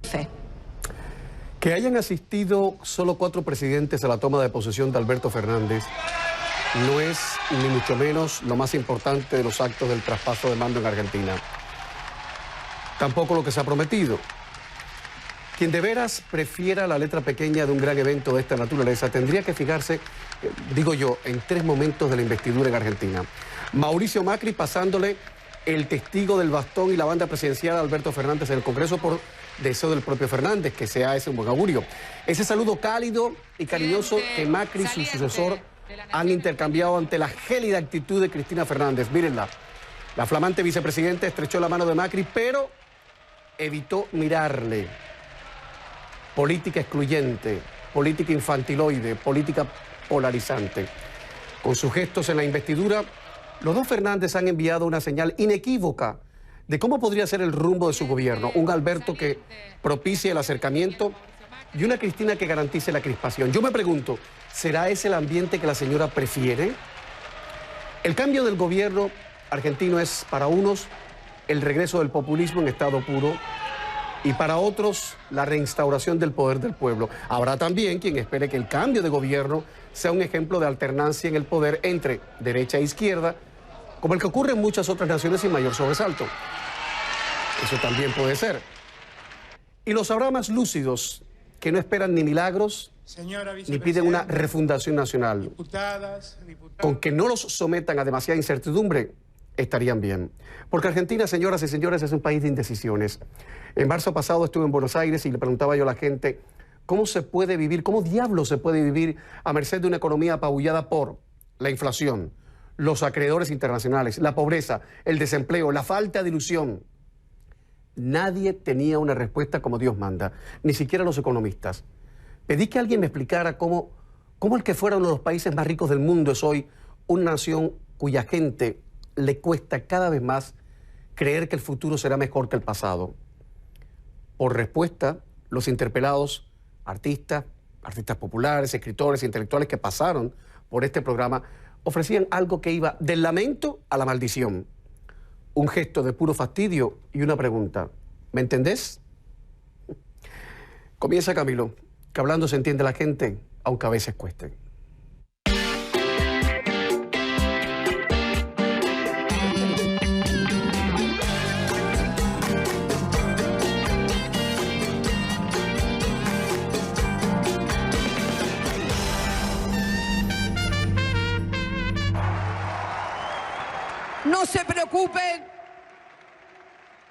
fe. Que hayan asistido solo 4 presidentes a la toma de posesión de Alberto Fernández no es ni mucho menos lo más importante de los actos del traspaso de mando en Argentina. Tampoco lo que se ha prometido. Quien de veras prefiera la letra pequeña de un gran evento de esta naturaleza tendría que fijarse, digo yo, en 3 momentos de la investidura en Argentina. Mauricio Macri pasándole el testigo del bastón y la banda presidencial a Alberto Fernández en el Congreso por deseo del propio Fernández, que sea ese un buen augurio. Ese saludo cálido y cariñoso que Macri y su sucesor han intercambiado ante la gélida actitud de Cristina Fernández. Mírenla, la flamante vicepresidenta estrechó la mano de Macri, pero evitó mirarle. Política excluyente, política infantiloide, política polarizante. Con sus gestos en la investidura, los dos Fernández han enviado una señal inequívoca de cómo podría ser el rumbo de su gobierno. Un Alberto que propicie el acercamiento y una Cristina que garantice la crispación. Yo me pregunto, ¿será ese el ambiente que la señora prefiere? El cambio del gobierno argentino es para unos el regreso del populismo en estado puro y para otros la reinstauración del poder del pueblo. Habrá también quien espere que el cambio de gobierno sea un ejemplo de alternancia en el poder entre derecha e izquierda, como el que ocurre en muchas otras naciones sin mayor sobresalto. Eso también puede ser. Y los habrá más lúcidos que no esperan ni milagros ni piden una refundación nacional. Con que no los sometan a demasiada incertidumbre, estarían bien. Porque Argentina, señoras y señores, es un país de indecisiones. En marzo pasado estuve en Buenos Aires y le preguntaba yo a la gente cómo se puede vivir, cómo diablos se puede vivir a merced de una economía apabullada por la inflación, los acreedores internacionales, la pobreza, el desempleo, la falta de ilusión. Nadie tenía una respuesta como Dios manda, ni siquiera los economistas. Pedí que alguien me explicara cómo el que fuera uno de los países más ricos del mundo es hoy una nación cuya gente le cuesta cada vez más creer que el futuro será mejor que el pasado. Por respuesta, los interpelados, artistas populares, escritores, intelectuales que pasaron por este programa, ofrecían algo que iba del lamento a la maldición. Un gesto de puro fastidio y una pregunta. ¿Me entendés? Comienza Camilo, que hablando se entiende la gente, aunque a veces cueste.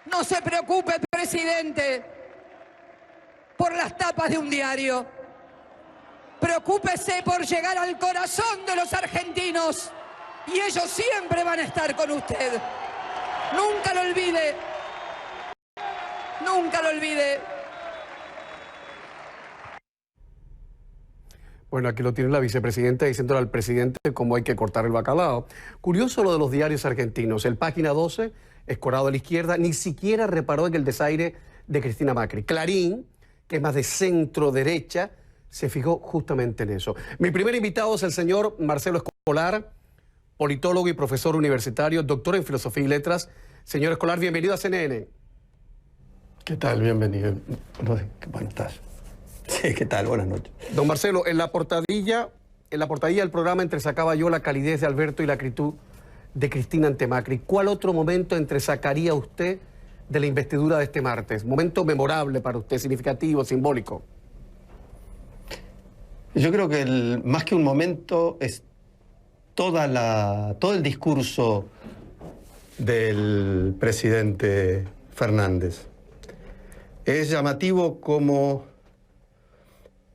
No se preocupe, presidente, por las tapas de un diario. Preocúpese por llegar al corazón de los argentinos y ellos siempre van a estar con usted. Nunca lo olvide. Nunca lo olvide. Bueno, aquí lo tiene la vicepresidenta diciéndole al presidente cómo hay que cortar el bacalao. Curioso lo de los diarios argentinos. El Página 12, escorado de la izquierda, ni siquiera reparó en el desaire de Cristina Macri. Clarín, que es más de centro-derecha, se fijó justamente en eso. Mi primer invitado es el señor Marcelo Escolar, politólogo y profesor universitario, doctor en Filosofía y Letras. Señor Escolar, bienvenido a CNN. ¿Qué tal? Bienvenido. ¿Cómo estás? Sí, ¿qué tal? Buenas noches. Don Marcelo, en la portadilla del programa entresacaba yo la calidez de Alberto y la acritud de Cristina ante Macri. ¿Cuál otro momento entresacaría usted de la investidura de este martes? Momento memorable para usted, significativo, simbólico. Yo creo que más que un momento es todo el discurso del presidente Fernández. Es llamativo como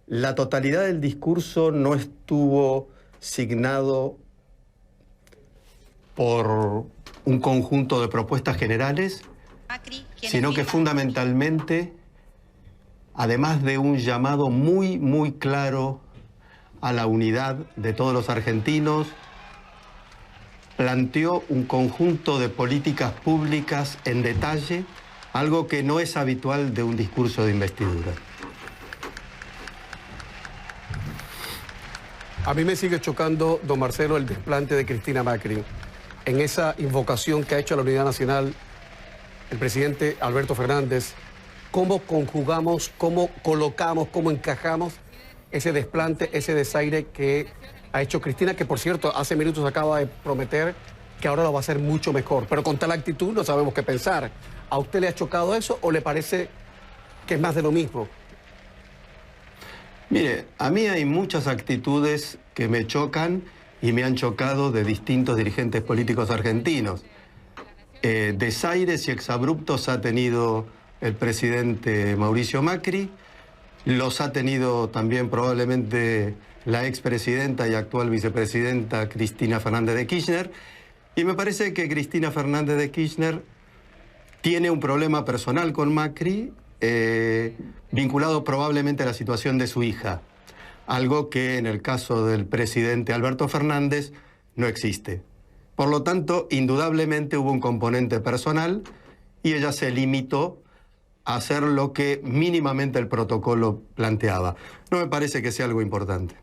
la totalidad del discurso no estuvo signado por un conjunto de propuestas generales, sino que fundamentalmente, además de un llamado muy, muy claro a la unidad de todos los argentinos, planteó un conjunto de políticas públicas en detalle, algo que no es habitual de un discurso de investidura. A mí me sigue chocando, don Marcelo, el desplante de Cristina Macri. En esa invocación que ha hecho a la unidad nacional el presidente Alberto Fernández, ¿Cómo conjugamos, cómo colocamos, cómo encajamos ese desplante, ese desaire que ha hecho Cristina, que por cierto hace minutos acaba de prometer que ahora lo va a hacer mucho mejor, pero con tal actitud no sabemos qué pensar? ¿A usted le ha chocado eso o le parece que es más de lo mismo? Mire, a mí hay muchas actitudes que me chocan y me han chocado de distintos dirigentes políticos argentinos. Desaires y exabruptos ha tenido el presidente Mauricio Macri, los ha tenido también probablemente la expresidenta y actual vicepresidenta Cristina Fernández de Kirchner, y me parece que Cristina Fernández de Kirchner tiene un problema personal con Macri, vinculado probablemente a la situación de su hija, algo que en el caso del presidente Alberto Fernández no existe. Por lo tanto, indudablemente hubo un componente personal y ella se limitó a hacer lo que mínimamente el protocolo planteaba. No me parece que sea algo importante.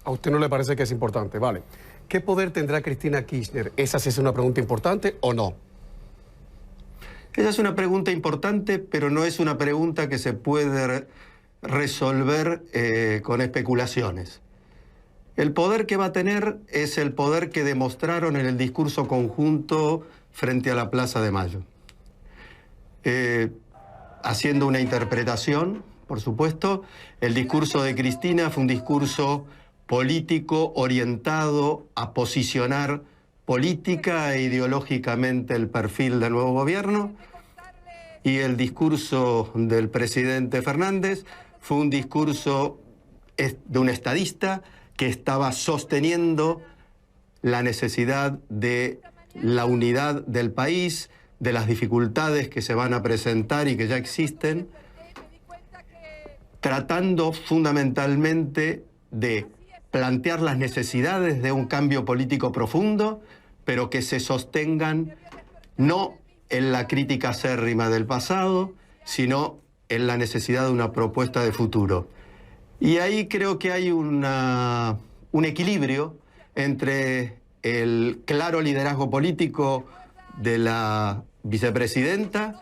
¿A usted no le parece que es importante? Vale. ¿Qué poder tendrá Cristina Kirchner? ¿Esa sí es una pregunta importante o no? Esa es una pregunta importante, pero no es una pregunta que se puede resolver con especulaciones. El poder que va a tener es el poder que demostraron en el discurso conjunto frente a la Plaza de Mayo. Haciendo una interpretación, por supuesto, el discurso de Cristina fue un discurso político orientado a posicionar política e ideológicamente el perfil del nuevo gobierno, y el discurso del presidente Fernández fue un discurso de un estadista que estaba sosteniendo la necesidad de la unidad del país, de las dificultades que se van a presentar y que ya existen, tratando fundamentalmente de plantear las necesidades de un cambio político profundo, pero que se sostengan no en la crítica acérrima del pasado, sino en la necesidad de una propuesta de futuro. Y ahí creo que hay un equilibrio entre el claro liderazgo político de la vicepresidenta,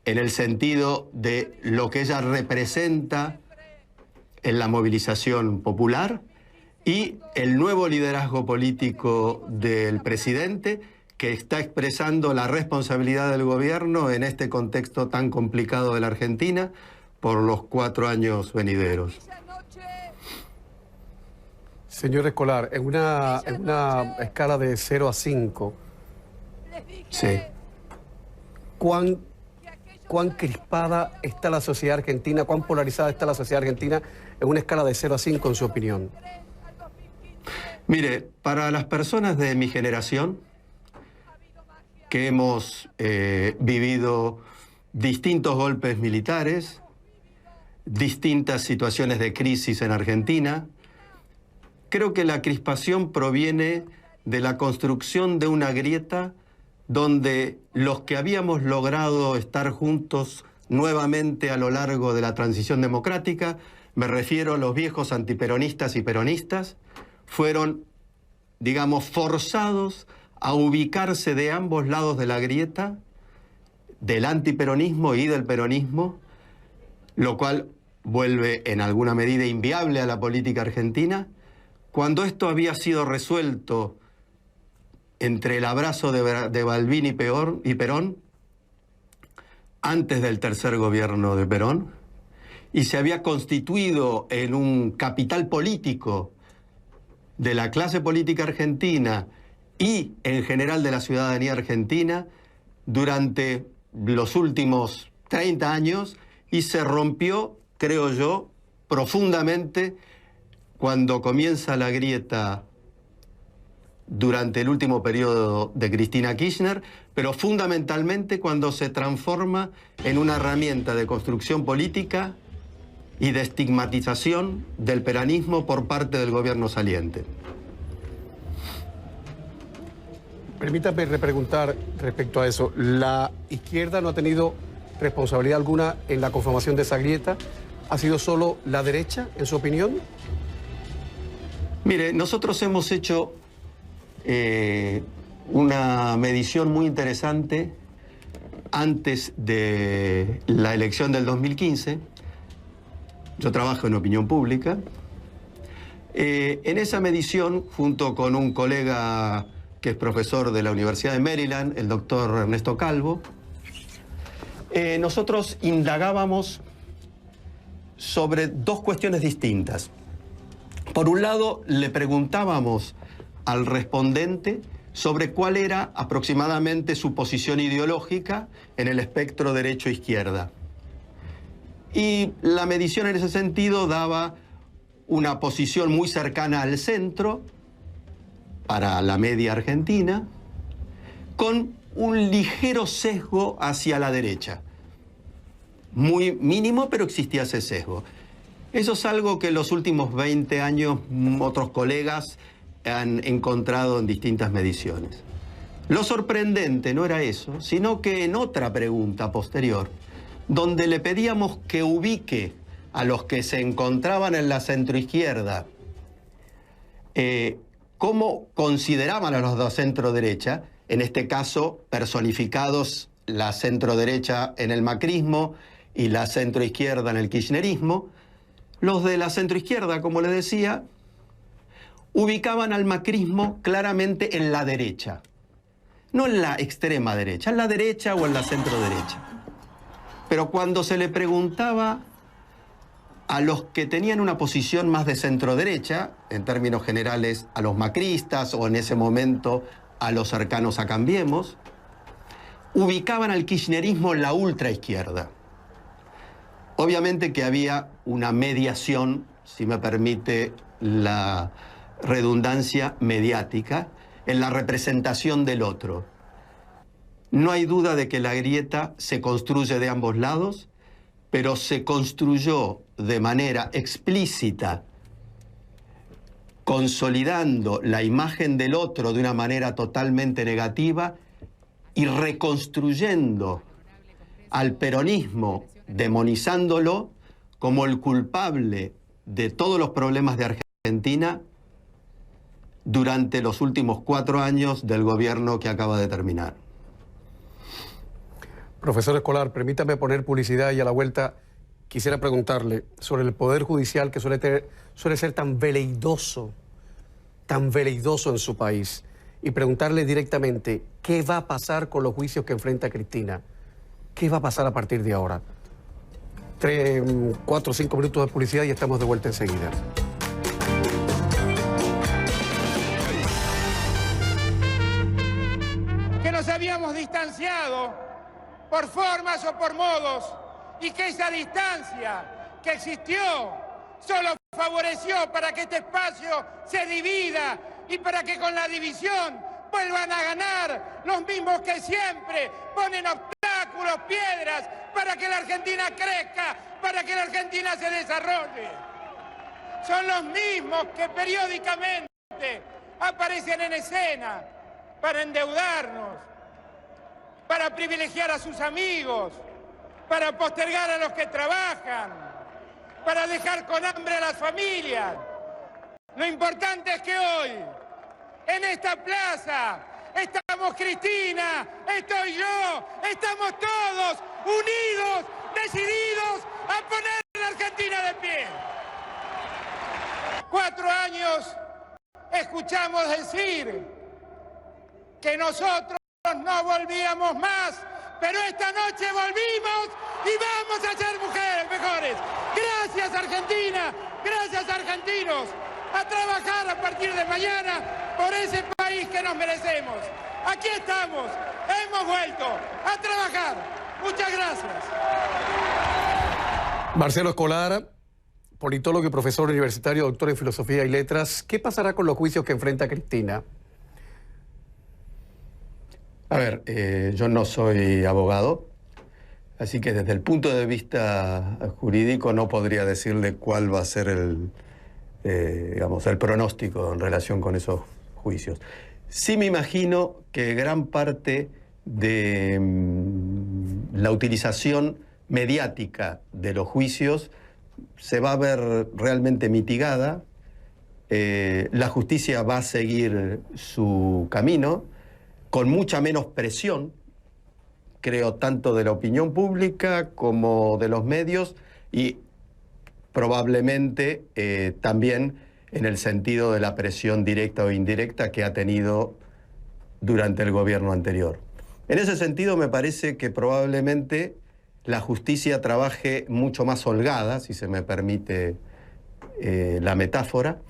en el sentido de lo que ella representa en la movilización popular, y el nuevo liderazgo político del presidente, que está expresando la responsabilidad del gobierno en este contexto tan complicado de la Argentina por los 4 años venideros. Señor Escolar, en una escala de 0 a 5, Sí. ¿cuán crispada está la sociedad argentina, cuán polarizada está la sociedad argentina en una escala de 0 a 5, en su opinión? Mire, para las personas de mi generación, que hemos vivido distintos golpes militares, distintas situaciones de crisis en Argentina, creo que la crispación proviene de la construcción de una grieta donde los que habíamos logrado estar juntos nuevamente a lo largo de la transición democrática, me refiero a los viejos antiperonistas y peronistas, fueron, digamos, forzados a ubicarse de ambos lados de la grieta, del antiperonismo y del peronismo, lo cual vuelve en alguna medida inviable a la política argentina, cuando esto había sido resuelto entre el abrazo de Balbín y Perón, antes del tercer gobierno de Perón, y se había constituido en un capital político de la clase política argentina y en general de la ciudadanía argentina durante los últimos 30 años, y se rompió, creo yo, profundamente cuando comienza la grieta durante el último periodo de Cristina Kirchner, pero fundamentalmente cuando se transforma en una herramienta de construcción política y de estigmatización del peronismo por parte del gobierno saliente. Permítame repreguntar respecto a eso. ¿La izquierda no ha tenido responsabilidad alguna en la conformación de esa grieta? ¿Ha sido solo la derecha, en su opinión? Mire, nosotros hemos hecho una medición muy interesante antes de la elección del 2015. Yo trabajo en opinión pública. En esa medición, junto con un colega que es profesor de la Universidad de Maryland, el doctor Ernesto Calvo, nosotros indagábamos sobre dos cuestiones distintas. Por un lado, le preguntábamos al respondente sobre cuál era aproximadamente su posición ideológica en el espectro derecho-izquierda. Y la medición en ese sentido daba una posición muy cercana al centro, para la media argentina, con un ligero sesgo hacia la derecha. Muy mínimo, pero existía ese sesgo. Eso es algo que en los últimos 20 años otros colegas han encontrado en distintas mediciones. Lo sorprendente no era eso, sino que en otra pregunta posterior, donde le pedíamos que ubique a los que se encontraban en la centroizquierda, cómo consideraban a los de centro-derecha, en este caso personificados la centro-derecha en el macrismo y la centro-izquierda en el kirchnerismo. Los de la centro-izquierda, como les decía, ubicaban al macrismo claramente en la derecha, no en la extrema derecha, en la derecha o en la centro-derecha. Pero cuando se le preguntaba a los que tenían una posición más de centro-derecha, en términos generales a los macristas o en ese momento a los cercanos a Cambiemos, ubicaban al kirchnerismo en la ultraizquierda. Obviamente que había una mediación, si me permite la redundancia mediática, en la representación del otro. No hay duda de que la grieta se construye de ambos lados, pero se construyó de manera explícita, consolidando la imagen del otro de una manera totalmente negativa y reconstruyendo al peronismo, demonizándolo como el culpable de todos los problemas de Argentina durante los últimos 4 años del gobierno que acaba de terminar. Profesor Escolar, permítame poner publicidad y a la vuelta quisiera preguntarle sobre el Poder Judicial que suele ser tan veleidoso en su país, y preguntarle directamente qué va a pasar con los juicios que enfrenta Cristina. ¿Qué va a pasar a partir de ahora? 3, 4, 5 minutos de publicidad y estamos de vuelta enseguida. Que nos habíamos distanciado por formas o por modos, y que esa distancia que existió solo favoreció para que este espacio se divida y para que con la división vuelvan a ganar los mismos que siempre ponen obstáculos, piedras, para que la Argentina crezca, para que la Argentina se desarrolle. Son los mismos que periódicamente aparecen en escena para endeudarnos, para privilegiar a sus amigos, para postergar a los que trabajan, para dejar con hambre a las familias. Lo importante es que hoy, en esta plaza, estamos Cristina, estoy yo, estamos todos unidos, decididos a poner a la Argentina de pie. 4 años escuchamos decir que nosotros no volvíamos más, pero esta noche volvimos y vamos a ser mujeres mejores. Gracias Argentina, gracias argentinos, a trabajar a partir de mañana por ese país que nos merecemos. Aquí estamos, hemos vuelto a trabajar. Muchas gracias. Marcelo Escolar, politólogo y profesor universitario, doctor en Filosofía y Letras. ¿Qué pasará con los juicios que enfrenta Cristina? A ver, yo no soy abogado, así que desde el punto de vista jurídico no podría decirle cuál va a ser el pronóstico en relación con esos juicios. Sí me imagino que gran parte de la utilización mediática de los juicios se va a ver realmente mitigada. La justicia va a seguir su camino con mucha menos presión creo, tanto de la opinión pública como de los medios y probablemente también en el sentido de la presión directa o indirecta que ha tenido durante el gobierno anterior. En ese sentido me parece que probablemente la justicia trabaje mucho más holgada, si se me permite la metáfora,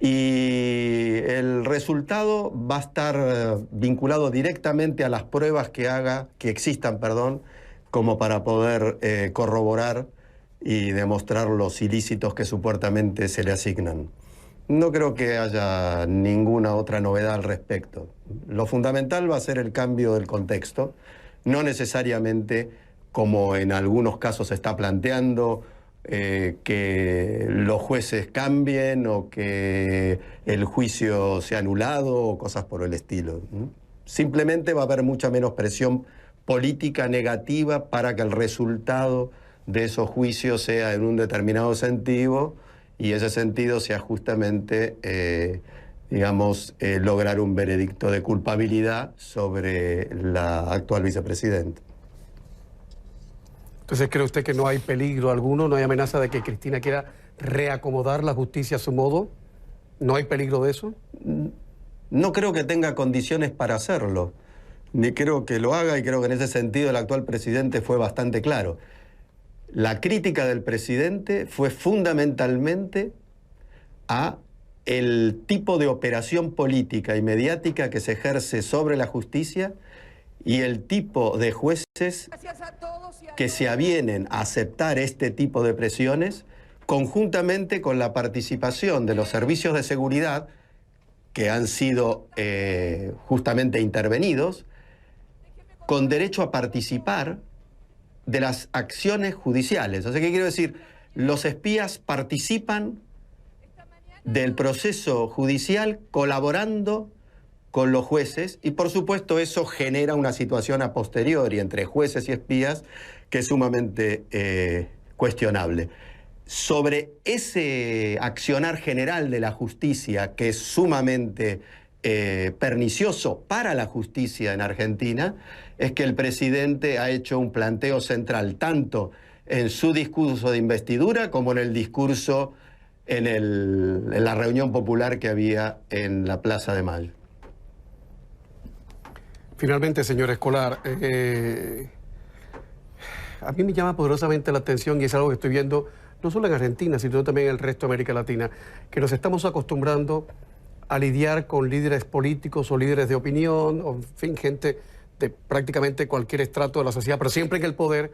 y el resultado va a estar vinculado directamente a las pruebas que existan, como para poder corroborar y demostrar los ilícitos que supuestamente se le asignan. No creo que haya ninguna otra novedad al respecto. Lo fundamental va a ser el cambio del contexto, no necesariamente como en algunos casos se está planteando, que los jueces cambien o que el juicio sea anulado o cosas por el estilo. Simplemente va a haber mucha menos presión política negativa para que el resultado de esos juicios sea en un determinado sentido y ese sentido sea justamente, lograr un veredicto de culpabilidad sobre la actual vicepresidenta. Entonces, ¿cree usted que no hay peligro alguno, no hay amenaza de que Cristina quiera reacomodar la justicia a su modo? ¿No hay peligro de eso? No creo que tenga condiciones para hacerlo, ni creo que lo haga, y creo que en ese sentido el actual presidente fue bastante claro. La crítica del presidente fue fundamentalmente a el tipo de operación política y mediática que se ejerce sobre la justicia y el tipo de jueces que se avienen a aceptar este tipo de presiones conjuntamente con la participación de los servicios de seguridad que han sido justamente intervenidos con derecho a participar de las acciones judiciales. O sea, ¿qué quiero decir? Los espías participan del proceso judicial colaborando con los jueces y por supuesto eso genera una situación a posteriori entre jueces y espías que es sumamente cuestionable. Sobre ese accionar general de la justicia que es sumamente pernicioso para la justicia en Argentina, es que el presidente ha hecho un planteo central tanto en su discurso de investidura como en el discurso en la reunión popular que había en la Plaza de Mayo. Finalmente, señor Escolar, a mí me llama poderosamente la atención y es algo que estoy viendo no solo en Argentina, sino también en el resto de América Latina, que nos estamos acostumbrando a lidiar con líderes políticos o líderes de opinión, o en fin, gente de prácticamente cualquier estrato de la sociedad, pero siempre en el poder,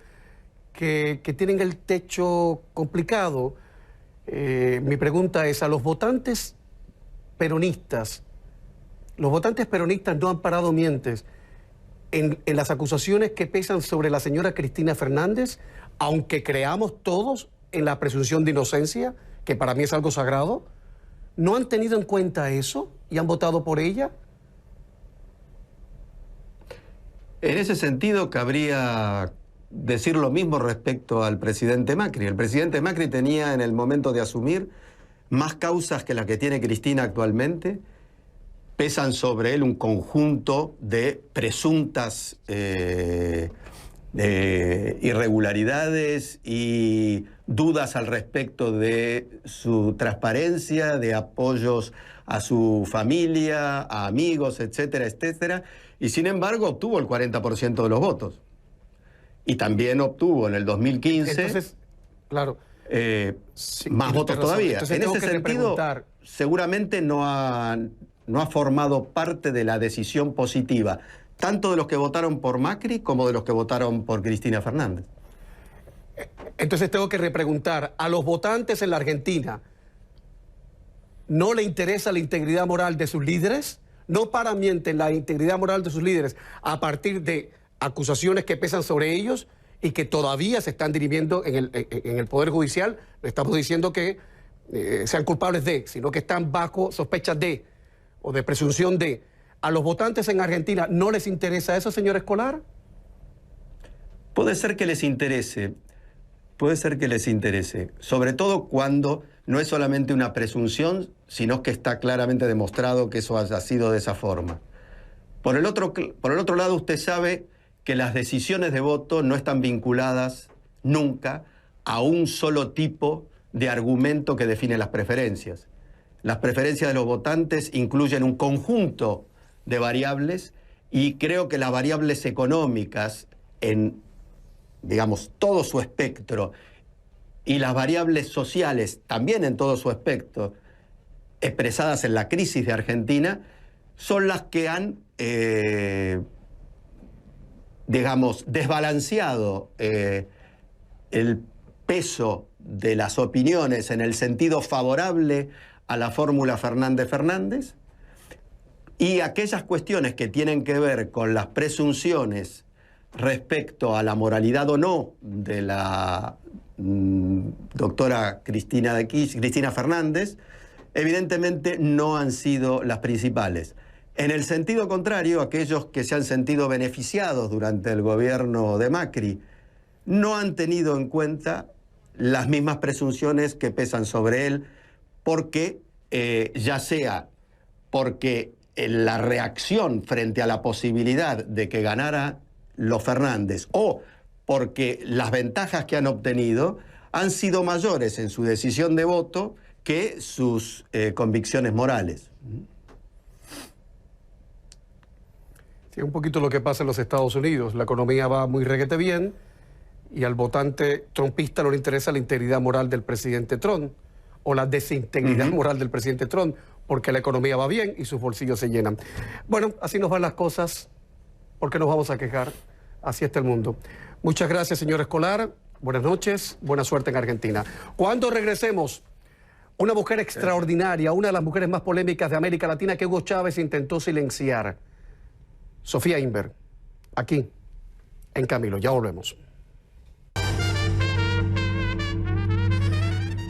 que tienen el techo complicado. Mi pregunta es, a los votantes peronistas no han parado mientes en las acusaciones que pesan sobre la señora Cristina Fernández, aunque creamos todos en la presunción de inocencia, que para mí es algo sagrado. ¿No han tenido en cuenta eso y han votado por ella? En ese sentido, cabría decir lo mismo respecto al presidente Macri. El presidente Macri tenía en el momento de asumir más causas que las que tiene Cristina actualmente. Pesan sobre él un conjunto de presuntas irregularidades y dudas al respecto de su transparencia, de apoyos a su familia, a amigos, etcétera, etcétera. Y sin embargo obtuvo el 40% de los votos. Y también obtuvo en el 2015... Entonces, claro. Más votos todavía. Entonces, en ese sentido, seguramente no ha formado parte de la decisión positiva, tanto de los que votaron por Macri como de los que votaron por Cristina Fernández. Entonces tengo que repreguntar, a los votantes en la Argentina, ¿no le interesa la integridad moral de sus líderes? ¿No paramienten la integridad moral de sus líderes a partir de acusaciones que pesan sobre ellos y que todavía se están dirimiendo en el Poder Judicial? No estamos diciendo que sean culpables de, sino que están bajo sospechas de, o de presunción de. ¿A los votantes en Argentina no les interesa eso, señor Escolar? Puede ser que les interese, sobre todo cuando no es solamente una presunción, sino que está claramente demostrado que eso haya sido de esa forma. Por el otro lado, usted sabe que las decisiones de voto no están vinculadas nunca a un solo tipo de argumento que define las preferencias. Las preferencias de los votantes incluyen un conjunto de variables y creo que las variables económicas en, digamos, todo su espectro y las variables sociales también en todo su espectro, expresadas en la crisis de Argentina, son las que han, digamos, desbalanceado el peso de las opiniones en el sentido favorable a la fórmula Fernández-Fernández, y aquellas cuestiones que tienen que ver con las presunciones respecto a la moralidad o no de la doctora Cristina Fernández, evidentemente no han sido las principales. En el sentido contrario, aquellos que se han sentido beneficiados durante el gobierno de Macri no han tenido en cuenta las mismas presunciones que pesan sobre él, porque ya sea porque la reacción frente a la posibilidad de que ganara los Fernández o porque las ventajas que han obtenido han sido mayores en su decisión de voto que sus convicciones morales. Sí, un poquito lo que pasa en los Estados Unidos. La economía va muy reguete bien y al votante trumpista no le interesa la integridad moral del presidente Trump o la desintegridad moral del presidente Trump, porque la economía va bien y sus bolsillos se llenan. Bueno, así nos van las cosas. ¿Por qué nos vamos a quejar? Así está el mundo. Muchas gracias, señor Escolar. Buenas noches. Buena suerte en Argentina. Cuando regresemos, una mujer extraordinaria, una de las mujeres más polémicas de América Latina que Hugo Chávez intentó silenciar. Sofía Inver, aquí, en Camilo. Ya volvemos.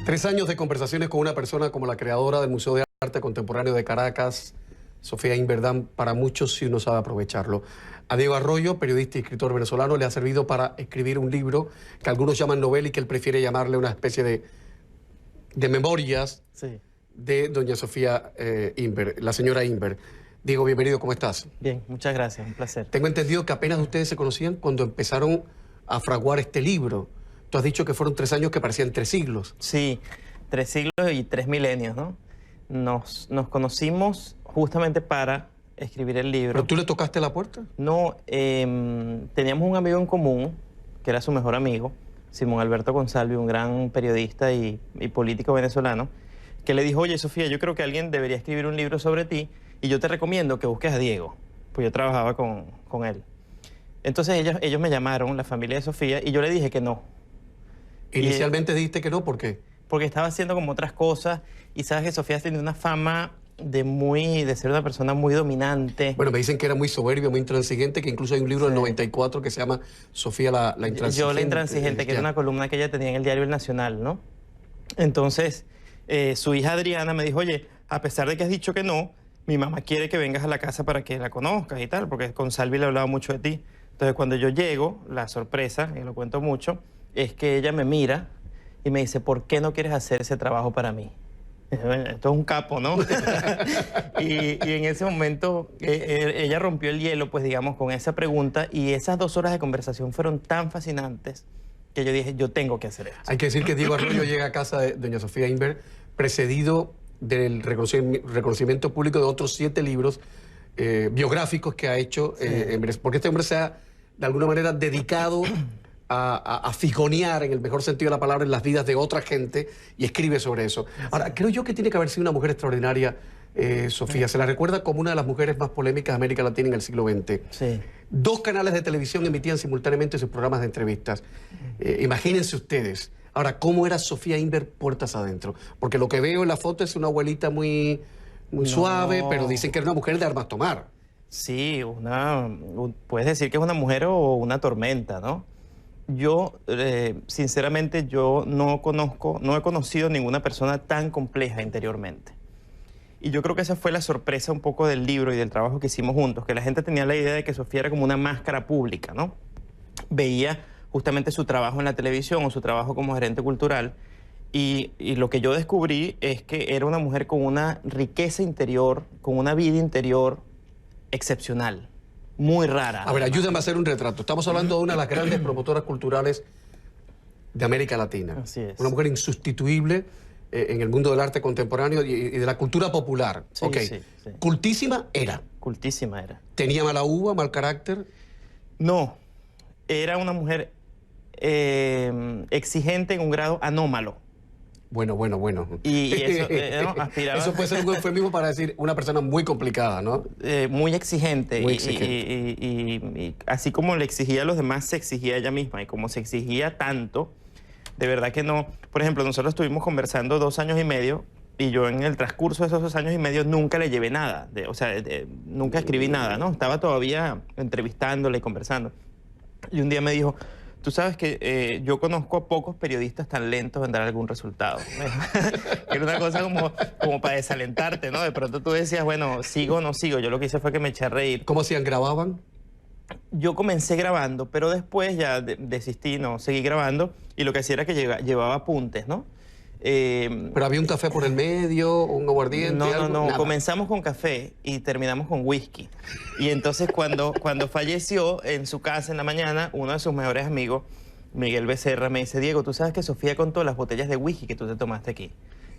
3 años de conversaciones con una persona como la creadora del Museo de Arte Contemporáneo de Caracas, Sofía Inver, dan para muchos si uno sabe aprovecharlo. A Diego Arroyo, periodista y escritor venezolano, le ha servido para escribir un libro que algunos llaman novela y que él prefiere llamarle una especie de memorias de doña Sofía Inver, la señora Inver. Diego, bienvenido, ¿cómo estás? Bien, muchas gracias, un placer. Tengo entendido que apenas ustedes se conocían cuando empezaron a fraguar este libro. Tú has dicho que fueron 3 años que parecían 3 siglos. Sí, 3 siglos y 3 milenios, ¿no? Nos conocimos justamente para escribir el libro. ¿Pero tú le tocaste la puerta? No, teníamos un amigo en común, que era su mejor amigo, Simón Alberto Consalvi, un gran periodista y político venezolano, que le dijo, oye, Sofía, yo creo que alguien debería escribir un libro sobre ti y yo te recomiendo que busques a Diego, pues yo trabajaba con él. Entonces ellos me llamaron, la familia de Sofía, y yo le dije que no. Inicialmente dijiste que no, ¿por qué? Porque estaba haciendo como otras cosas y sabes que Sofía tiene una fama de ser una persona muy dominante. Bueno, me dicen que era muy soberbia, muy intransigente, que incluso hay un libro del 94 que se llama Sofía la Intransigente. Yo la Intransigente, que era una columna que ella tenía en el diario El Nacional, ¿no? Entonces, su hija Adriana me dijo, oye, a pesar de que has dicho que no, mi mamá quiere que vengas a la casa para que la conozcas y tal, porque con Salvi le hablaba mucho de ti. Entonces, cuando yo llego, la sorpresa, y lo cuento mucho, es que ella me mira y me dice, ¿por qué no quieres hacer ese trabajo para mí? Esto es un capo, ¿no? y en ese momento ella rompió el hielo, pues digamos, con esa pregunta, y esas 2 horas de conversación fueron tan fascinantes que yo dije, yo tengo que hacer esto. Hay que decir que Diego Arroyo llega a casa de doña Sofía Inver precedido del reconocimiento público de otros 7 libros biográficos que ha hecho, porque este hombre se ha, de alguna manera, dedicado a figonear, en el mejor sentido de la palabra, en las vidas de otra gente y escribe sobre eso. Ahora, creo yo que tiene que haber sido una mujer extraordinaria, Sofía. Se la recuerda como una de las mujeres más polémicas de América Latina en el siglo XX. Sí. 2 canales de televisión emitían simultáneamente sus programas de entrevistas. Imagínense ustedes. Ahora, ¿cómo era Sofía Inver puertas adentro? Porque lo que veo en la foto es una abuelita muy suave, pero dicen que era una mujer de armas tomar. Sí, puedes decir que es una mujer o una tormenta, ¿no? Yo, sinceramente, yo no he conocido ninguna persona tan compleja interiormente. Y yo creo que esa fue la sorpresa un poco del libro y del trabajo que hicimos juntos, que la gente tenía la idea de que Sofía era como una máscara pública, ¿no? Veía justamente su trabajo en la televisión o su trabajo como gerente cultural, y lo que yo descubrí es que era una mujer con una riqueza interior, con una vida interior excepcional. muy rara. A ver, ayúdame a hacer un retrato. Estamos hablando de una de las grandes promotoras culturales de América Latina. Así es. Una mujer insustituible en el mundo del arte contemporáneo y de la cultura popular. Sí, Ok. sí, sí. Cultísima era. Cultísima era. ¿Tenía mala uva, mal carácter? No, era una mujer exigente en un grado anómalo. Bueno. Y eso ¿no? aspiraba... Eso puede ser un eufemismo para decir una persona muy complicada, ¿no? muy exigente. Muy exigente. Y así como le exigía a los demás, se exigía ella misma. Y como se exigía tanto, de verdad que no. Por ejemplo, nosotros estuvimos conversando 2 años y medio y yo en el transcurso de esos 2 años y medio nunca le llevé nada. Nunca escribí nada, ¿no? Estaba todavía entrevistándole y conversando. Y un día me dijo... Tú sabes que yo conozco a pocos periodistas tan lentos en dar algún resultado. Era una cosa como para desalentarte, ¿no? De pronto tú decías, bueno, ¿sigo o no sigo? Yo lo que hice fue que me eché a reír. ¿Cómo hacían? ¿Grababan? Yo comencé grabando, pero después ya desistí, no, seguí grabando. Y lo que hacía era que llevaba apuntes, ¿no? ¿Pero había un café por el medio, un aguardiente? No, algo? Nada. Comenzamos con café y terminamos con whisky. Y entonces cuando falleció en su casa en la mañana, uno de sus mejores amigos, Miguel Becerra, me dice, Diego, ¿tú sabes que Sofía contó las botellas de whisky que tú te tomaste aquí?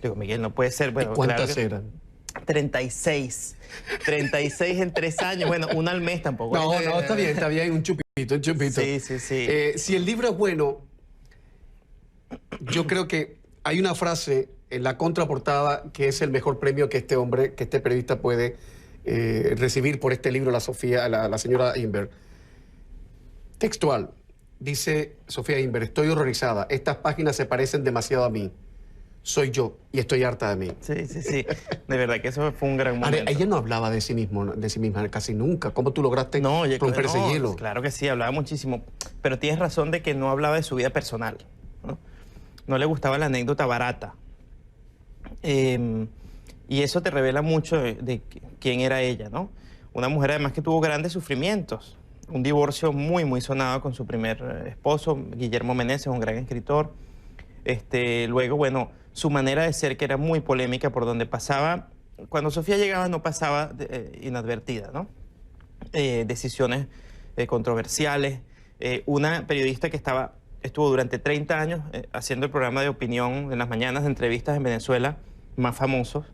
Digo, Miguel, no puede ser. Bueno, ¿Y cuántas claro eran? 36. 36 en 3 años. Bueno, una al mes tampoco. No, está bien, un chupito. Sí. Si el libro es bueno, yo creo que hay una frase en la contraportada que es el mejor premio que este periodista puede recibir por este libro, la señora Inver. Textual. Dice Sofía Inver, estoy horrorizada. Estas páginas se parecen demasiado a mí. Soy yo y estoy harta de mí. Sí. De verdad que eso fue un gran momento. Ella no hablaba de sí misma casi nunca. ¿Cómo tú lograste romper ese hielo? Claro que sí, hablaba muchísimo. Pero tienes razón de que no hablaba de su vida personal, ¿no? No le gustaba la anécdota barata. Y eso te revela mucho de quién era ella, ¿no? Una mujer además que tuvo grandes sufrimientos. Un divorcio muy, muy sonado con su primer esposo, Guillermo Meneses, un gran escritor. Luego, bueno, su manera de ser que era muy polémica por donde pasaba. Cuando Sofía llegaba no pasaba inadvertida, ¿no? Decisiones controversiales. Una periodista que estuvo durante 30 años haciendo el programa de opinión en las mañanas de entrevistas en Venezuela, más famosos,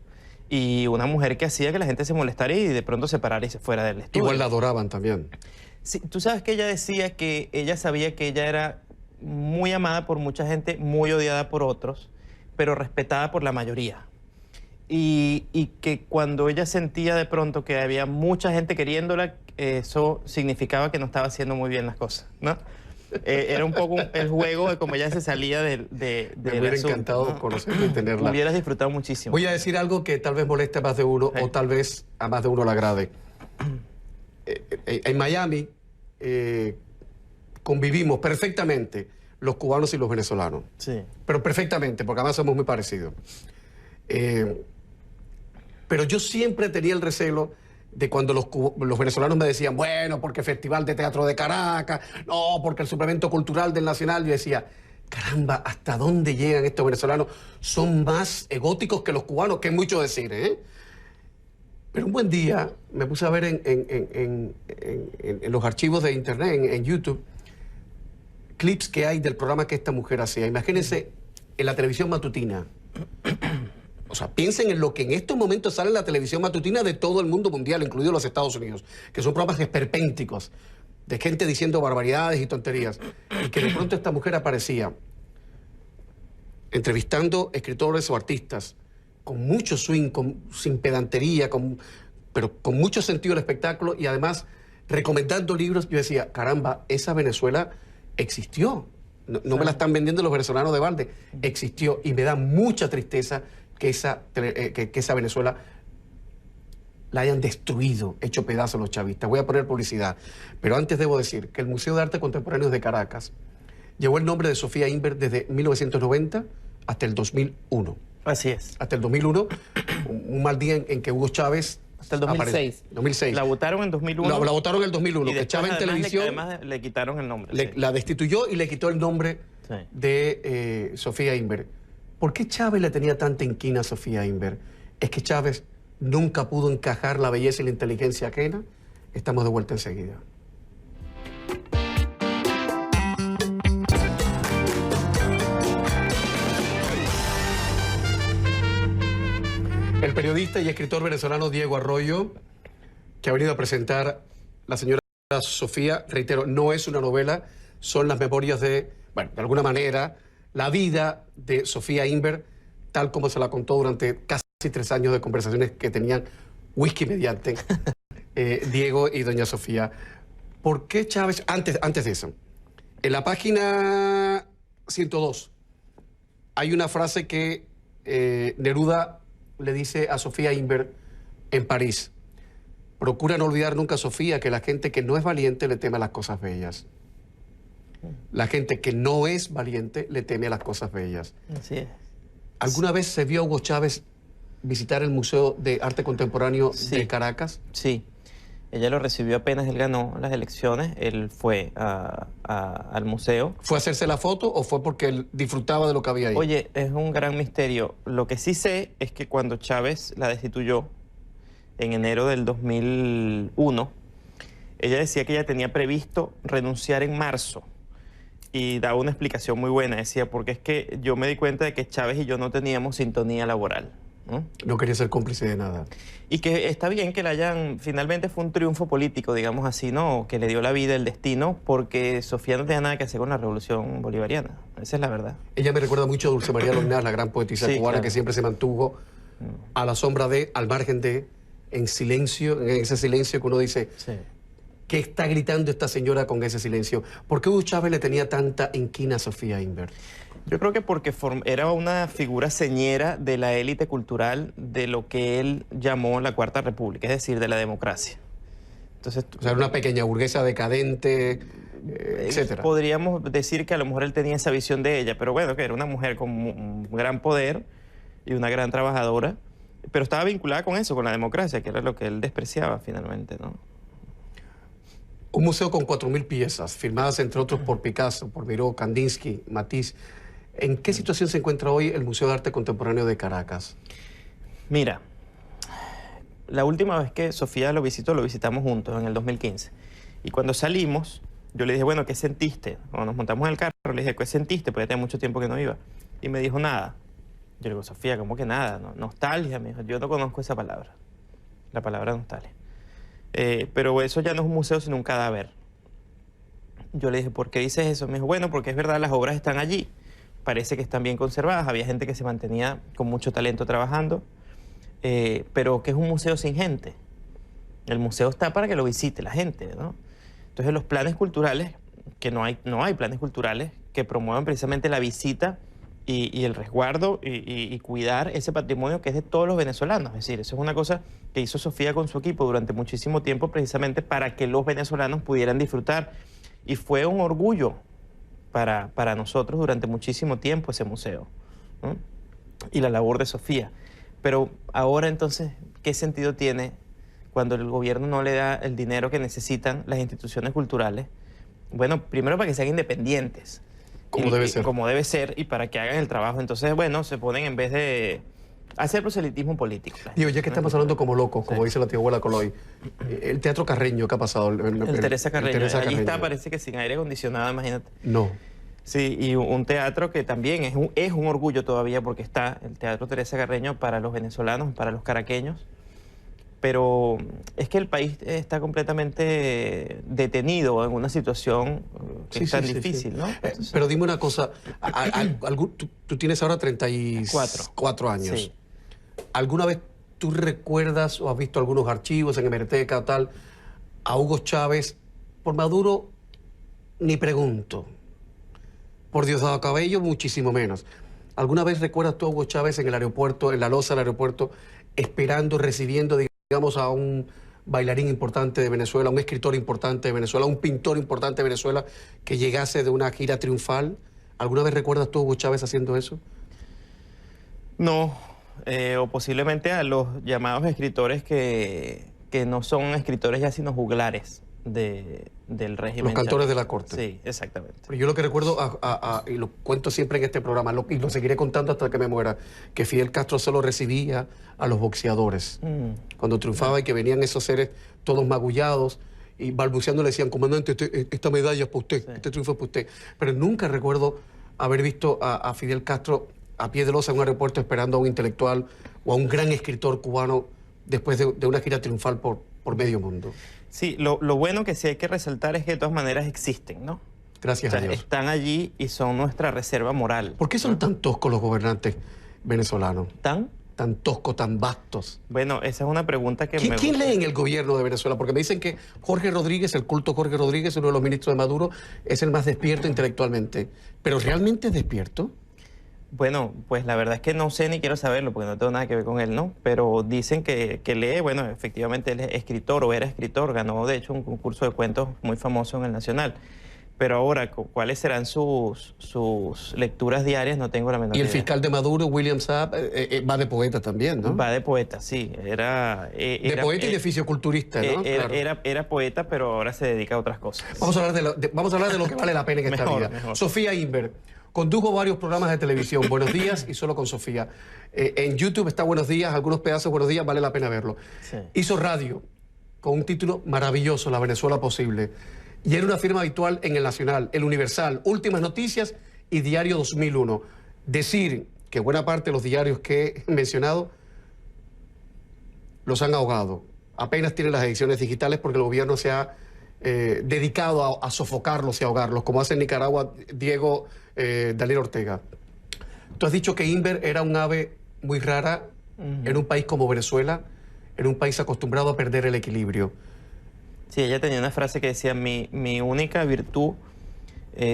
y una mujer que hacía que la gente se molestara y de pronto se parara y se fuera del estudio. Igual la adoraban también. Sí, tú sabes que ella decía que ella sabía que ella era muy amada por mucha gente, muy odiada por otros, pero respetada por la mayoría. Y que cuando ella sentía de pronto que había mucha gente queriéndola, eso significaba que no estaba haciendo muy bien las cosas, ¿no? Era un poco el juego de cómo ella se salía Me hubiera encantado conocerla y tenerla. Hubieras disfrutado muchísimo. Voy a decir algo que tal vez moleste a más de uno o tal vez a más de uno le agrade. En Miami convivimos perfectamente los cubanos y los venezolanos. Sí. Pero perfectamente, porque además somos muy parecidos. Pero yo siempre tenía el recelo de cuando los venezolanos me decían, bueno, porque Festival de Teatro de Caracas, no, porque el suplemento cultural del Nacional. Yo decía, caramba, ¿hasta dónde llegan estos venezolanos? Son más egóticos que los cubanos, que es mucho decir, ¿eh? Pero un buen día me puse a ver en los archivos de internet, en YouTube, clips que hay del programa que esta mujer hacía. Imagínense en la televisión matutina. O sea, piensen en lo que en estos momentos sale en la televisión matutina de todo el mundo mundial, incluido los Estados Unidos, que son programas esperpénticos, de gente diciendo barbaridades y tonterías. Y que de pronto esta mujer aparecía entrevistando escritores o artistas, con mucho swing, sin pedantería, pero con mucho sentido del espectáculo y además recomendando libros. Yo decía, caramba, esa Venezuela existió. No me la están vendiendo los venezolanos de balde. Existió y me da mucha tristeza que esa Venezuela la hayan destruido, hecho pedazos los chavistas. Voy a poner publicidad. Pero antes debo decir que el Museo de Arte Contemporáneo de Caracas llevó el nombre de Sofía Inver desde 1990 hasta el 2001. Así es. Hasta el 2001, un mal día en que Hugo Chávez... Hasta el 2006. 2006. La votaron en 2001. La votaron en el 2001, y que Chávez en televisión... Además le quitaron el nombre. La destituyó y le quitó el nombre de Sofía Inver. ¿Por qué Chávez le tenía tanta inquina a Sofía Inver? Es que Chávez nunca pudo encajar la belleza y la inteligencia ajena Estamos de vuelta enseguida. El periodista y escritor venezolano Diego Arroyo, que ha venido a presentar La señora Sofía, reitero, no es una novela, son las memorias de, bueno, de alguna manera, la vida de Sofía Inver, tal como se la contó durante casi 3 años de conversaciones que tenían whisky mediante Diego y doña Sofía. ¿Por qué Chávez, antes de eso, en la página 102 hay una frase que Neruda le dice a Sofía Inver en París: procura no olvidar nunca, Sofía, que la gente que no es valiente le teme a las cosas bellas. La gente que no es valiente le teme a las cosas bellas. Así es. ¿Alguna vez se vio a Hugo Chávez visitar el Museo de Arte Contemporáneo de Caracas? Sí. Ella lo recibió apenas él ganó las elecciones. Él fue al museo. ¿Fue a hacerse la foto o fue porque él disfrutaba de lo que había ahí? Oye, es un gran misterio. Lo que sí sé es que cuando Chávez la destituyó en enero del 2001, ella decía que ella tenía previsto renunciar en marzo. Y daba una explicación muy buena. Decía, porque es que yo me di cuenta de que Chávez y yo no teníamos sintonía laboral. No quería ser cómplice de nada. Y que está bien que la hayan... Finalmente fue un triunfo político, digamos así, ¿no? Que le dio la vida, el destino, porque Sofía no tenía nada que hacer con la revolución bolivariana. Esa es la verdad. Ella me recuerda mucho a Dulce María Loinás, la gran poetisa cubana, claro, que siempre se mantuvo a la sombra de, al margen de, en silencio, en ese silencio que uno dice... Sí. ¿Qué está gritando esta señora con ese silencio? ¿Por qué Hugo Chávez le tenía tanta inquina a Sofía Inver? Yo creo que porque era una figura señera de la élite cultural de lo que él llamó la Cuarta República, es decir, de la democracia. Entonces, o sea, era una pequeña burguesa decadente, etcétera. Podríamos decir que a lo mejor él tenía esa visión de ella, pero bueno, que era una mujer con un gran poder y una gran trabajadora, pero estaba vinculada con eso, con la democracia, que era lo que él despreciaba finalmente, ¿no? Un museo con 4.000 piezas, firmadas entre otros por Picasso, por Miró, Kandinsky, Matisse. ¿En qué situación se encuentra hoy el Museo de Arte Contemporáneo de Caracas? Mira, la última vez que Sofía lo visitó, lo visitamos juntos en el 2015. Y cuando salimos, yo le dije, bueno, ¿qué sentiste? Cuando nos montamos en el carro, le dije, ¿qué sentiste? Porque ya tenía mucho tiempo que no iba. Y me dijo, nada. Yo le digo, Sofía, ¿cómo que nada? No, nostalgia, me dijo. Yo no conozco esa palabra, la palabra nostalgia. Pero eso ya no es un museo, sino un cadáver. Yo le dije, ¿por qué dices eso? Me dijo, bueno, porque es verdad, las obras están allí. Parece que están bien conservadas. Había gente que se mantenía con mucho talento trabajando. Pero que es un museo sin gente. El museo está para que lo visite la gente, ¿no? Entonces, los planes culturales, que no hay planes culturales que promuevan precisamente la visita y el resguardo y cuidar ese patrimonio que es de todos los venezolanos. Es decir, eso es una cosa que hizo Sofía con su equipo durante muchísimo tiempo precisamente para que los venezolanos pudieran disfrutar. Y fue un orgullo para nosotros durante muchísimo tiempo ese museo, ¿no? Y la labor de Sofía. Pero ahora entonces, ¿qué sentido tiene cuando el gobierno no le da el dinero que necesitan las instituciones culturales? Bueno, primero para que sean independientes. Como debe ser. Como debe ser, y para que hagan el trabajo. Entonces, bueno, se ponen en vez de hacer proselitismo político. Digo, ya que estamos hablando como locos, como dice la tía abuela Coloy, el Teatro Carreño, ¿qué ha pasado? El Teresa Carreño. Teresa Allí Carreño. está, parece que sin aire acondicionado, imagínate. No. Sí, y un teatro que también es un orgullo todavía porque está el Teatro Teresa Carreño para los venezolanos, para los caraqueños. Pero es que el país está completamente detenido en una situación que es tan difícil, ¿no? Pero dime una cosa, tú tienes ahora 34 años. Sí. ¿Alguna vez tú recuerdas o has visto algunos archivos en hemeroteca o tal a Hugo Chávez? Por Maduro, ni pregunto. Por Diosdado Cabello, muchísimo menos. ¿Alguna vez recuerdas tú a Hugo Chávez en el aeropuerto, en la loza del aeropuerto, esperando, recibiendo, digamos, a un bailarín importante de Venezuela, un escritor importante de Venezuela, un pintor importante de Venezuela que llegase de una gira triunfal? ¿Alguna vez recuerdas tú a Hugo Chávez haciendo eso? No, o posiblemente a los llamados escritores que no son escritores ya sino juglares del régimen. Los cantores de la corte. Sí, exactamente. Pero yo lo que recuerdo, y lo cuento siempre en este programa, y lo seguiré contando hasta que me muera, que Fidel Castro solo recibía a los boxeadores. Cuando triunfaba y que venían esos seres todos magullados, y balbuceando le decían, comandante, esta medalla es para usted, este triunfo es para usted. Pero nunca recuerdo haber visto a Fidel Castro a pie de losa en un aeropuerto esperando a un intelectual o a un gran escritor cubano después de una gira triunfal por medio mundo. Sí, lo bueno que sí hay que resaltar es que de todas maneras existen, ¿no? Gracias a Dios. Están allí y son nuestra reserva moral. ¿Por qué son tan toscos los gobernantes venezolanos? Tan toscos, tan vastos. Bueno, esa es una pregunta que ¿Quién lee en el gobierno de Venezuela? Porque me dicen que Jorge Rodríguez, el culto Jorge Rodríguez, uno de los ministros de Maduro, es el más despierto intelectualmente. ¿Pero realmente es despierto? Bueno, pues la verdad es que no sé ni quiero saberlo porque no tengo nada que ver con él, ¿no? Pero dicen que lee, bueno, efectivamente él es escritor o era escritor, ganó de hecho un concurso de cuentos muy famoso en el Nacional. Pero ahora, ¿cuáles serán sus lecturas diarias? No tengo la menor idea. Y el fiscal de Maduro, William Saab, va de poeta también, ¿no? Va de poeta, sí. De poeta y de fisioculturista, ¿no? Claro. Era poeta, pero ahora se dedica a otras cosas. Vamos a hablar de lo que vale la pena en esta vida. Mejor. Sofía Inver condujo varios programas de televisión, Buenos Días y Solo con Sofía. En YouTube está Buenos Días, algunos pedazos de Buenos Días, vale la pena verlo. Sí. Hizo radio con un título maravilloso, La Venezuela Posible. Y era una firma habitual en El Nacional, El Universal, Últimas Noticias y Diario 2001. Decir que buena parte de los diarios que he mencionado los han ahogado. Apenas tienen las ediciones digitales porque el gobierno se ha dedicado a sofocarlos y ahogarlos, como hace en Nicaragua Daniel Ortega. Tú has dicho que Inver era un ave muy rara en un país como Venezuela, en un país acostumbrado a perder el equilibrio. Sí, ella tenía una frase que decía, mi única virtud,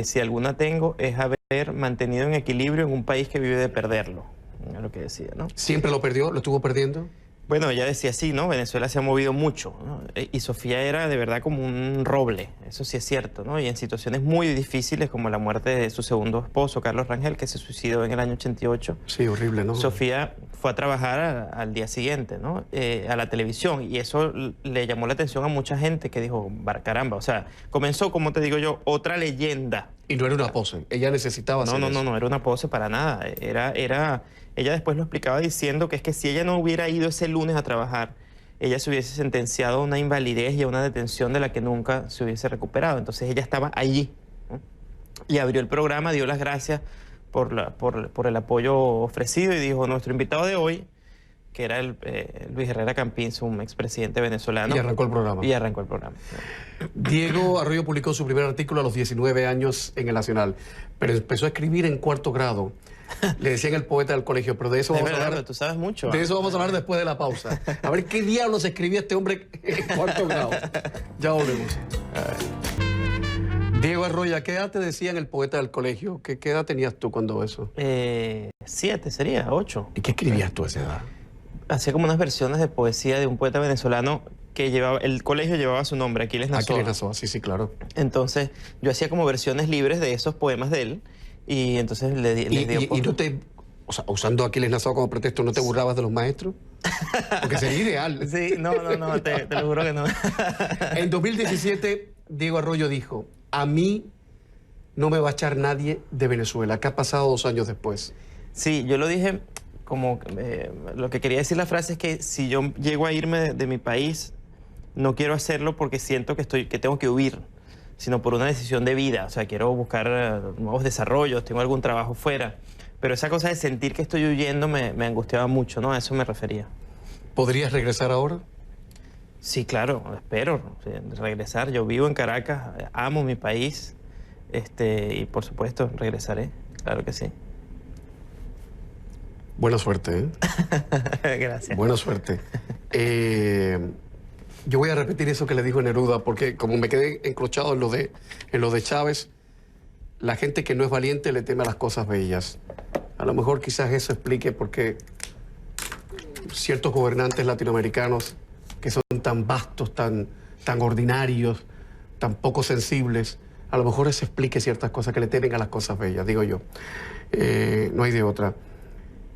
si alguna tengo, es haber mantenido en equilibrio en un país que vive de perderlo. Es lo que decía, ¿no? ¿Siempre lo perdió? ¿Lo estuvo perdiendo? Bueno, ella decía sí, ¿no? Venezuela se ha movido mucho, ¿no? Y Sofía era de verdad como un roble, eso sí es cierto, ¿no? Y en situaciones muy difíciles como la muerte de su segundo esposo, Carlos Rangel, que se suicidó en el año 88. Sí, horrible, ¿no? Sofía fue a trabajar al día siguiente, ¿no? A la televisión, y eso le llamó la atención a mucha gente que dijo, caramba, o sea, comenzó, como te digo yo, otra leyenda. Y no era una pose, ella necesitaba hacer eso. No era una pose para nada, ella después lo explicaba diciendo que es que si ella no hubiera ido ese lunes a trabajar, ella se hubiese sentenciado a una invalidez y a una detención de la que nunca se hubiese recuperado. Entonces ella estaba allí, ¿no? Y abrió el programa, dio las gracias por el apoyo ofrecido y dijo, nuestro invitado de hoy, que era Luis Herrera Campins, un expresidente venezolano. Y arrancó el programa. Diego Arroyo publicó su primer artículo a los 19 años en El Nacional, pero empezó a escribir en cuarto grado. Le decían el poeta del colegio, pero de eso vamos a hablar. Tú sabes mucho. De eso vamos a hablar después de la pausa. A ver qué diablos escribía este hombre en cuarto grado. Ya volvemos. Diego Arroyo, ¿a qué edad te decían el poeta del colegio? ¿Qué edad tenías tú cuando eso? 7 sería, 8. ¿Y qué escribías tú a esa edad? Hacía como unas versiones de poesía de un poeta venezolano que el colegio llevaba su nombre, Aquiles Nazoa. Aquiles Nazoa, sí, claro. Entonces, yo hacía como versiones libres de esos poemas de él, y entonces les dio... ¿Y no te, o sea, usando Aquiles Nazoa como pretexto, no te burlabas de los maestros? Porque sería ideal. Sí, no, te lo juro que no. En 2017, Diego Arroyo dijo, a mí no me va a echar nadie de Venezuela. ¿Qué ha pasado 2 años después? Sí, yo lo dije como... lo que quería decir la frase es que si yo llego a irme de mi país, no quiero hacerlo porque siento que tengo que huir, sino por una decisión de vida. O sea, quiero buscar nuevos desarrollos, tengo algún trabajo fuera. Pero esa cosa de sentir que estoy huyendo me angustiaba mucho, ¿no? A eso me refería. ¿Podrías regresar ahora? Sí, claro, espero regresar. Yo vivo en Caracas, amo mi país, y por supuesto regresaré, claro que sí. Buena suerte, ¿eh? Gracias. Buena suerte. Yo voy a repetir eso que le dijo Neruda, porque como me quedé encrochado en lo de Chávez, la gente que no es valiente le teme a las cosas bellas. A lo mejor quizás eso explique por qué ciertos gobernantes latinoamericanos que son tan vastos, tan ordinarios, tan poco sensibles, a lo mejor eso explique ciertas cosas que le temen a las cosas bellas, digo yo. No hay de otra.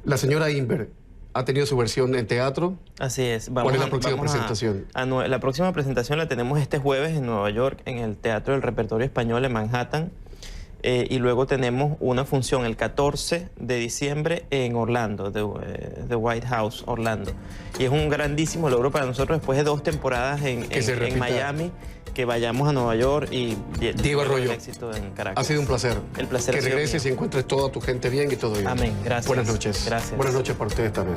La señora Inver ha tenido su versión en teatro. Así es. ¿Cuál es la próxima presentación? La próxima presentación la tenemos este jueves en Nueva York, en el Teatro del Repertorio Español en Manhattan. Y luego tenemos una función el 14 de diciembre en Orlando, The White House, Orlando. Y es un grandísimo logro para nosotros después de 2 temporadas en Miami, que vayamos a Nueva York y Diego Arroyo, el éxito en Caracas. ha sido un placer. El placer que ha sido regreses mío. y encuentres toda tu gente bien y todo bien. Amén, gracias. Buenas noches. Gracias. Buenas noches para ustedes también.